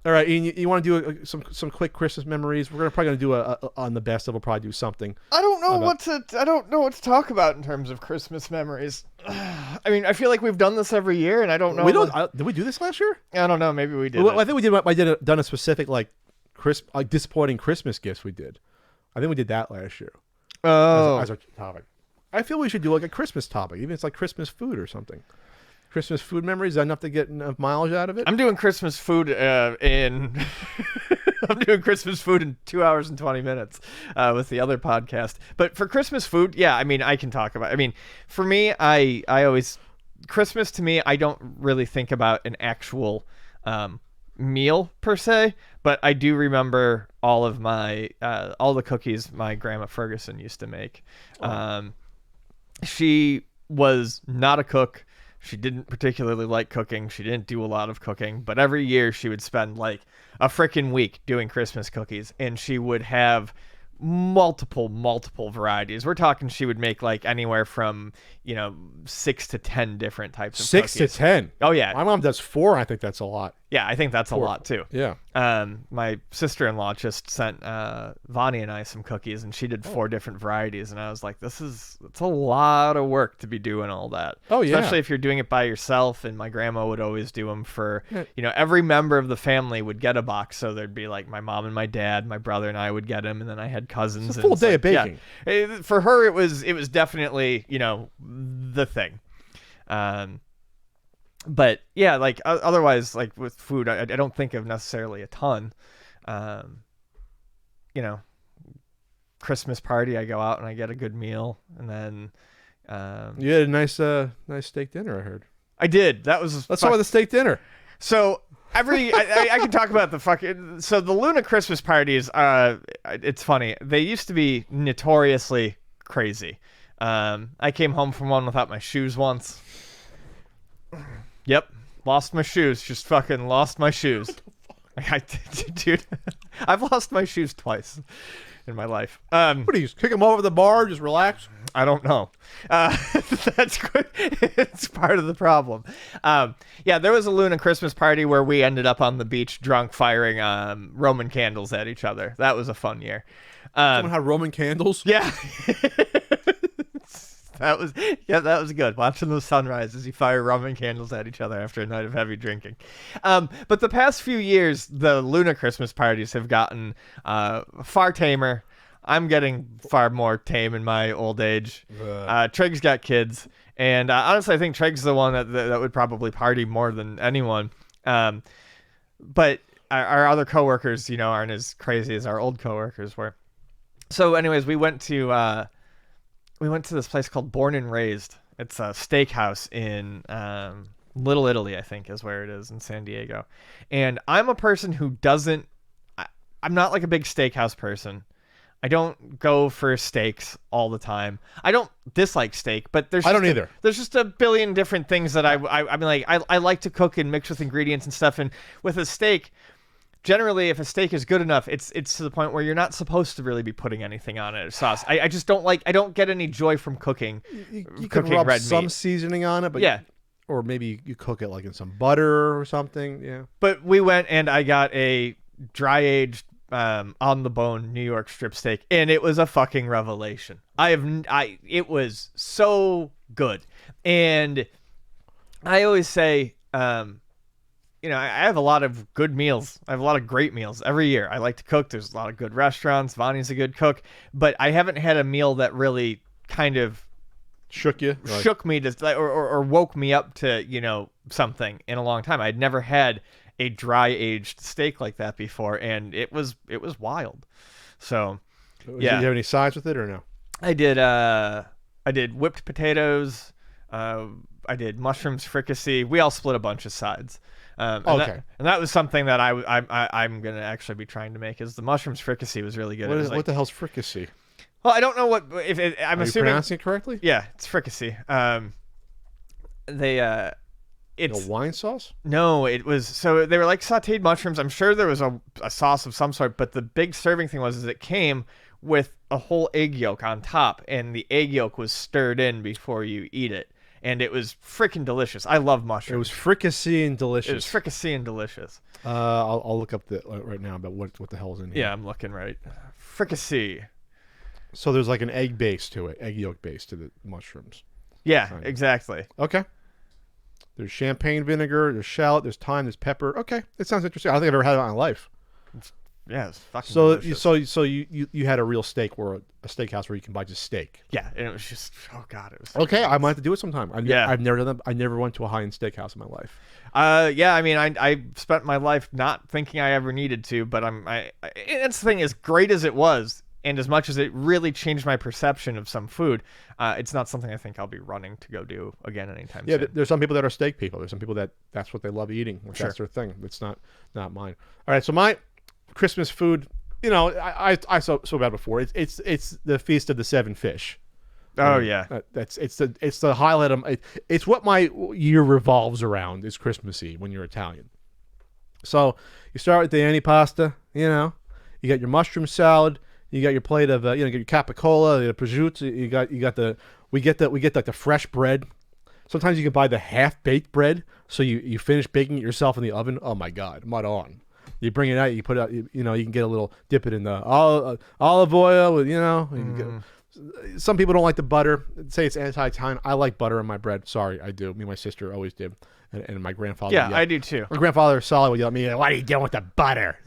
All right, Ian, you want to do some quick Christmas memories? We're probably gonna do a on the best of. We'll probably do something. I don't know what to talk about in terms of Christmas memories. I mean, I feel like we've done this every year, and I don't know. Did we do this last year? I don't know. Maybe we did. Well, I think we did. Done a specific disappointing Christmas gifts. We did. I think we did that last year. Oh, as our topic. I feel we should do like a Christmas topic, even if it's like Christmas food or something. Christmas food memories. Is that enough to get enough mileage out of it? I'm doing Christmas food in. I'm doing Christmas food in 2 hours and 20 minutes with the other podcast. But for Christmas food, yeah, I mean, I can talk about. I mean, for me, I always Christmas to me, I don't really think about an actual meal per se, but I do remember all of my all the cookies my grandma Ferguson used to make. She was not a cook. She didn't particularly like cooking. She didn't do a lot of cooking, but every year she would spend like a freaking week doing Christmas cookies, and she would have multiple varieties. We're talking she would make like anywhere from 6 to 10 different types of 6 cookies. to 10. Oh yeah, my mom does 4. I think that's a lot. Yeah, I think that's a lot too. Yeah. My sister-in-law just sent Vonnie and I some cookies, and she did 4 different varieties, and I was like, it's a lot of work to be doing all that. Oh yeah. Especially if you're doing it by yourself, and my grandma would always do them for, every member of the family would get a box, so there'd be like my mom and my dad, my brother and I would get them, and then I had cousins. It's a full day of baking. Yeah. For her, it was definitely, the thing. But yeah, like otherwise, like with food, I don't think of necessarily a ton. Christmas party, I go out and I get a good meal, and then you had a nice steak dinner. I heard. I did. Let's talk about the steak dinner. So I can talk about so the Luna Christmas parties. It's funny. They used to be notoriously crazy. I came home from one without my shoes once. Yep, lost my shoes. Just fucking lost my shoes. Dude, I've lost my shoes twice in my life. What do you just kick them over the bar? Just relax? I don't know. That's good. It's part of the problem. Yeah, there was a Luna Christmas party where we ended up on the beach drunk, firing Roman candles at each other. That was a fun year. Someone had Roman candles? Yeah. That was good. Watching the sunrise as you fire Roman candles at each other after a night of heavy drinking. But the past few years, the Luna Christmas parties have gotten far tamer. I'm getting far more tame in my old age. Trig's got kids, and honestly, I think Trig's the one that would probably party more than anyone. But our other coworkers, aren't as crazy as our old coworkers were. So, anyways, we went to this place called Born and Raised. It's a steakhouse in Little Italy, I think, is where it is in San Diego. And I'm a person who I'm not like a big steakhouse person. I don't go for steaks all the time. I don't dislike steak, but I don't either. There's just a billion different things that I mean, like I like to cook and mix with ingredients and stuff. And with a steak, generally, if a steak is good enough, it's to the point where you're not supposed to really be putting anything on it, sauce. I just don't like. I don't get any joy from cooking. You cooking can rub red some meat. seasoning on it, but Yeah. Or maybe you cook it like in some butter or something. Yeah. But we went and I got a dry aged on the bone New York strip steak, and it was a fucking revelation. It was so good, and I always say, I have a lot of good meals. I have a lot of great meals every year. I like to cook. There's a lot of good restaurants. Vonnie's a good cook, but I haven't had a meal that really kind of shook me to or woke me up to something in a long time. I'd never had a dry aged steak like that before, and it was wild. So Did you have any sides with it or no? I did whipped potatoes. I did mushrooms fricassee. We all split a bunch of sides. And that was something that I'm gonna actually be trying to make. Is the mushrooms fricassee was really good. What the hell's fricassee? Well, I don't know what if it, I'm Are assuming you pronouncing it correctly. Yeah, it's fricassee. It's a wine sauce? No, it was so they were like sautéed mushrooms. I'm sure there was a sauce of some sort, but the big serving thing was it came with a whole egg yolk on top, and the egg yolk was stirred in before you eat it. and it was freaking delicious. I love It mushrooms. was fricassee and delicious. It was fricassee and delicious. I'll look up right now about what the hell's in here. Yeah, I'm looking right. Fricassee. So there's like an egg base to it, egg yolk base to the mushrooms. Yeah, Right. exactly. Okay. There's champagne vinegar, there's shallot, there's thyme, there's pepper. Okay, it sounds interesting. I don't think I've ever had it in my life. Yeah, it's fucking So delicious. you had a real steak or a steakhouse where you can buy just steak. Yeah, and it was just, oh god, it was. Okay, I might have to do it sometime. Yeah. I've never done that. I never went to a high-end steakhouse in my life. Yeah, I mean, I spent my life not thinking I ever needed to, but that's the thing. As great as it was, and as much as it really changed my perception of some food, it's not something I think I'll be running to go do again anytime Yeah, soon. there's some people that are steak people. There's some people that's what they love eating. Like Sure. That's their thing. It's not mine. All right, so my Christmas food, you know, I so bad before. It's the Feast of the Seven Fish. Oh yeah, It's the highlight of it's what my year revolves around is Christmas Eve when you're Italian. So you start with the antipasta, you know, you got your mushroom salad, you got your plate of you get your capicola, the prosciutto, we get like the fresh bread. Sometimes you can buy the half baked bread, so you finish baking it yourself in the oven. Oh my God, mud on. You bring it out, you put it out, you can get a little, dip it in the olive oil with, you can get, some people don't like the butter. Say it's anti-Italian. I like butter in my bread. Sorry, I do. Me and my sister always did, and my grandfather. yeah, yelled. I do too. My grandfather Solid would yell at me, "What are you doing with the butter?"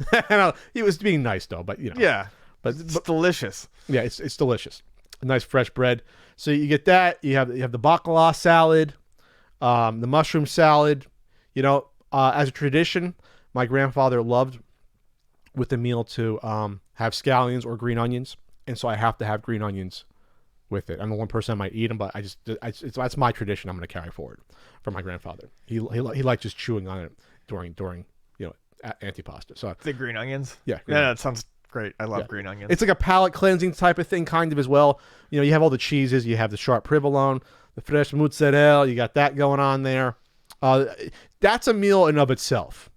He was being nice though, but Yeah, but it's delicious. yeah, it's delicious. A nice fresh bread. So you get that. You have the baklava salad, the mushroom salad. As a tradition, my grandfather loved with the meal to have scallions or green onions, and so I have to have green onions with it. I'm the one person that might eat them, but that's my tradition. I'm going to carry forward from my grandfather. He liked just chewing on it during antipasta. So The green onions. yeah, Yeah, that sounds great. I love Yeah. green onions. it's like a palate cleansing type of thing, kind of as well. You have all the cheeses. You have the sharp provolone, the fresh mozzarella. You got that going on there. That's a meal in of itself.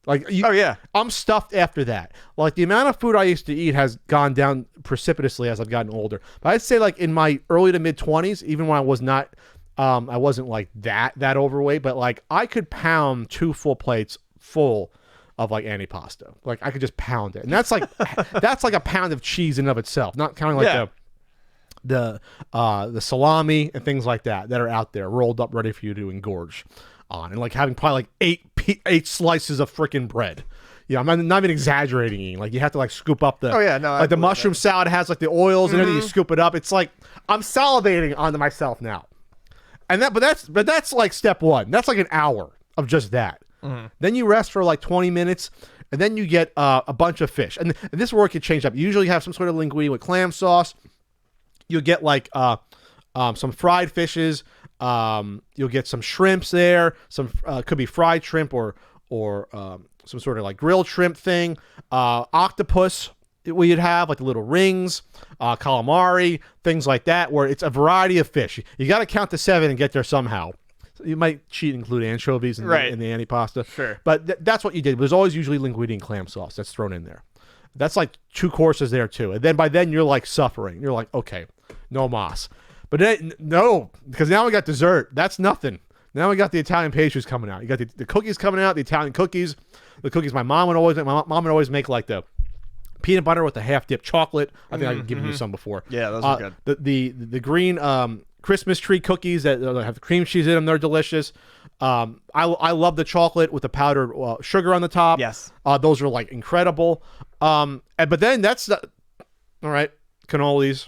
Oh yeah, I'm stuffed after that. Like the amount of food I used to eat has gone down precipitously as I've gotten older. But I'd say like in my early to mid 20s, even when I was not, I wasn't like that overweight, but like I could pound 2 full plates full of like antipasta. Like I could just pound it, and that's like that's like a pound of cheese in of itself. Not counting like the salami and things like that are out there rolled up ready for you to engorge on, and like having probably like 8 slices of freaking bread. I'm not even exaggerating. Like you have to like scoop up the. Oh, yeah, no, I like the believe mushroom salad has like the oils and everything. You scoop it up. It's like I'm salivating onto myself now, but that's like step one. That's like an hour of just that. Then you rest for like 20 minutes, and then you get a bunch of fish. And this work could change up. You usually have some sort of linguine with clam sauce. You'll get like some fried fishes. You'll get some shrimps there. Some could be fried shrimp or some sort of like grilled shrimp thing. Octopus we'd have like the little rings, calamari, things like that, where it's a variety of fish. You got to count to 7 and get there somehow. So you might cheat and include anchovies in the antipasta. Sure. But that's what you did. There's always usually linguine and clam sauce that's thrown in there. That's like 2 courses there too. And then by then you're like suffering. You're like, okay, no mas. But no, because now we got dessert. That's nothing. Now we got the Italian pastries coming out. You got the cookies coming out, the Italian cookies. The cookies my mom would always make like the peanut butter with the half dipped chocolate. I think I've given you some before. Yeah, those are good. The green Christmas tree cookies that have cream cheese in them. They're delicious. I love the chocolate with the powdered sugar on the top. Yes. Those are like incredible. But then that's all right. Cannolis.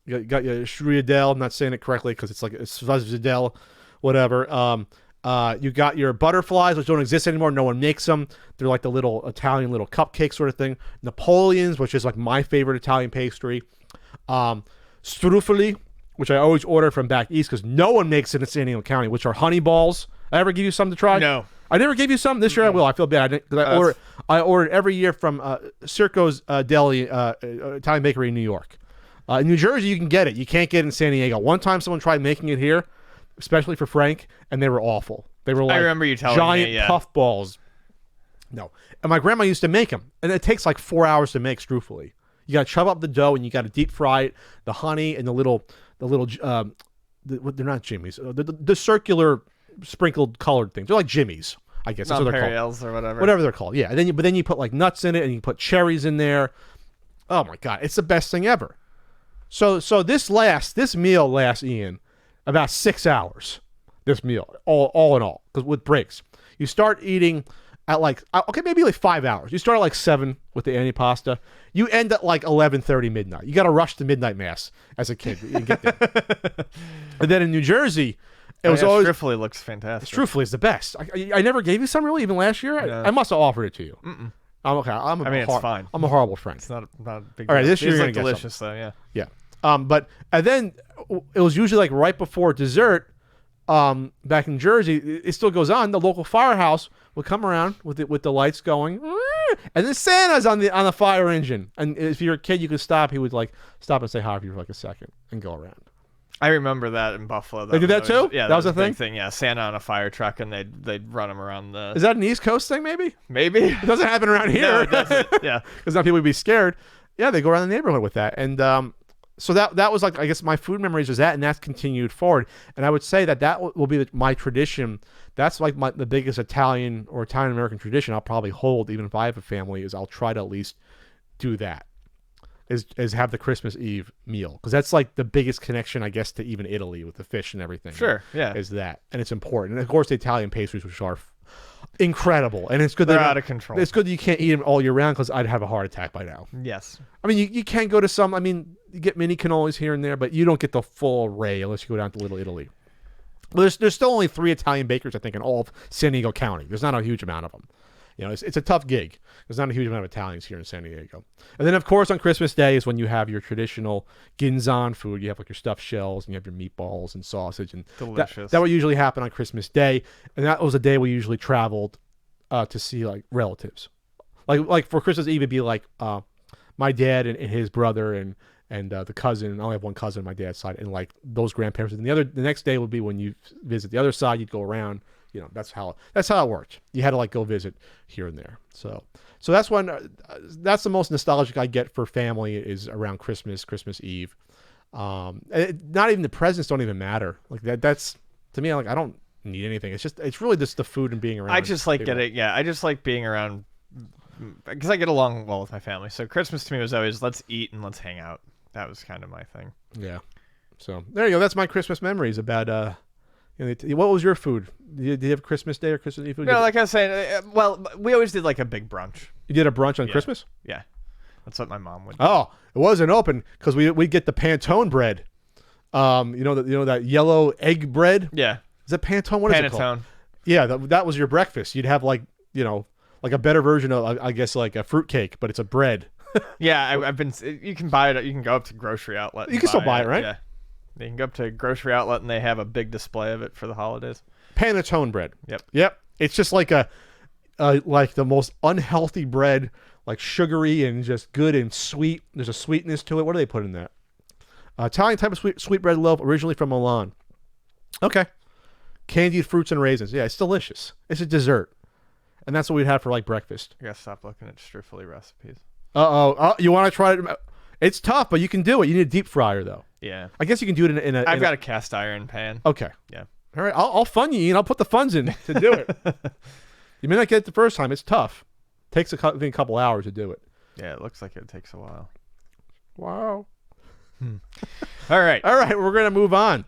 You got your Shruyadel. I'm not saying it correctly because it's like Svazdel, whatever. You got your butterflies, which don't exist anymore. No one makes them. They're like the little Italian little cupcake sort of thing. Napoleons, which is like my favorite Italian pastry. Strufoli, which I always order from back east because no one makes it in San Diego County, which are honey balls. I ever give you some to try? No. I never gave you some. This year I will. I feel bad. I ordered every year from Circo's Deli, Italian bakery in New York. In New Jersey, you can get it. You can't get it in San Diego. One time someone tried making it here, especially for Frank, and they were awful. They were like I remember you telling giant me, yeah. puff balls. No. And my grandma used to make them, and it takes like 4 hours to make strufoli. You got to chop up the dough, and you got to deep fry it, the honey and the they're not Jimmy's. The circular sprinkled colored things. They're like Jimmy's, I guess. That's what they're called. Nonpareils or whatever. Whatever they're called. Yeah. And then you put like nuts in it, and you put cherries in there. Oh my God, it's the best thing ever. So this meal lasts, Ian, about 6 hours. This meal, all in all, because with breaks, you start eating at like maybe like 5 hours. You start at like 7 with the antipasta. You end at like 11:30 midnight. You got to rush to midnight mass as a kid. You get there. And then in New Jersey, it was always Strifley looks fantastic. Truthfully, it's the best. I never gave you some really, even last year. No. I must have offered it to you. Mm-mm. I'm okay. It's fine. I'm a horrible friend. It's not a big. All right, deal. this year These you're look gonna get delicious though. Yeah. Yeah. And then it was usually like right before dessert. Back in Jersey, it still goes on. The local firehouse would come around with the lights going, and then Santa's on the fire engine. And if you're a kid, you could stop. He would like stop and say hi for you for like a second and go around. I remember that in Buffalo. They did that too? Yeah, That was a a big thing? thing. Yeah, Santa on a fire truck, and they'd run him around the. Is that an East Coast thing? Maybe Maybe. it doesn't happen around here. No, it doesn't. Yeah. Because now people would be scared. Yeah, they go around the neighborhood with that, and so that was like, I guess my food memories was that, and that's continued forward. And I would say that will be my tradition. That's like the biggest Italian or Italian American tradition I'll probably hold, even if I have a family, is I'll try to at least do that. Is have the Christmas Eve meal, because that's like the biggest connection, I guess, to even Italy with the fish and everything. Sure. Yeah. Is that, and it's important. And of course, the Italian pastries, which are incredible, and it's good. They're that out of control. It's good that you can't eat them all year round, because I'd have a heart attack by now. Yes. I mean, you can go to some. I mean, you get mini cannolis here and there, but you don't get the full array unless you go down to Little Italy. Well, there's still only 3 Italian bakers, I think, in all of San Diego County. There's not a huge amount of them. You know, it's a tough gig. There's not a huge amount of Italians here in San Diego. And then, of course, on Christmas Day is when you have your traditional ginzan food. You have like your stuffed shells, and you have your meatballs and sausage, and Delicious. that would usually happen on Christmas Day. And that was a day we usually traveled to see like relatives. Like for Christmas Eve, it'd be like my dad and his brother and the cousin. I only have one cousin on my dad's side, and like those grandparents. And the next day would be when you visit the other side. You'd go around. You know, that's how it worked. You had to like go visit here and there. So that's when that's the most nostalgic I get for family is around Christmas Eve. Not even the presents don't even matter. Like that's to me, like I don't need anything. It's really just the food and being around. I just like people. I just like being around because I get along well with my family. So Christmas to me was always let's eat and let's hang out. That was kind of my thing. Yeah. So there you go. That's my Christmas memories about. What was your food? Did you have Christmas Day or Christmas Eve food? No, like I was saying, well, we always did like a big brunch. You did a brunch on Yeah. Christmas? Yeah, that's what my mom would do. Oh, it wasn't open because we get the Pantone bread. You know that yellow egg bread. Yeah, Is it Pantone? What is it called? Panettone. Yeah, that was your breakfast. You'd have like a better version of I guess like a fruit cake, but it's a bread. Yeah, I've been. You can buy it. You can go up to grocery outlet. You and can still buy it, right? Yeah, you can go up to grocery outlet and they have a big display of it for the holidays. Panettone bread. Yep. It's just like like the most unhealthy bread, like sugary and just good and sweet. There's a sweetness to it. What do they put in that? Italian type of sweet bread loaf, originally from Milan. Okay. Candied fruits and raisins. Yeah, it's delicious. It's a dessert. And that's what we'd have for like breakfast. I gotta stop looking at Strifley recipes. You want to try it? It's tough, but you can do it. You need a deep fryer though. Yeah, I guess you can do it in a. I've got a cast iron pan. Okay. Yeah. All right. I'll fund you, Ian. I'll put the funds in to do it. You may not get it the first time. It's tough. Takes a couple hours to do it. Yeah, it looks like it takes a while. Wow. All right. All right. We're gonna move on.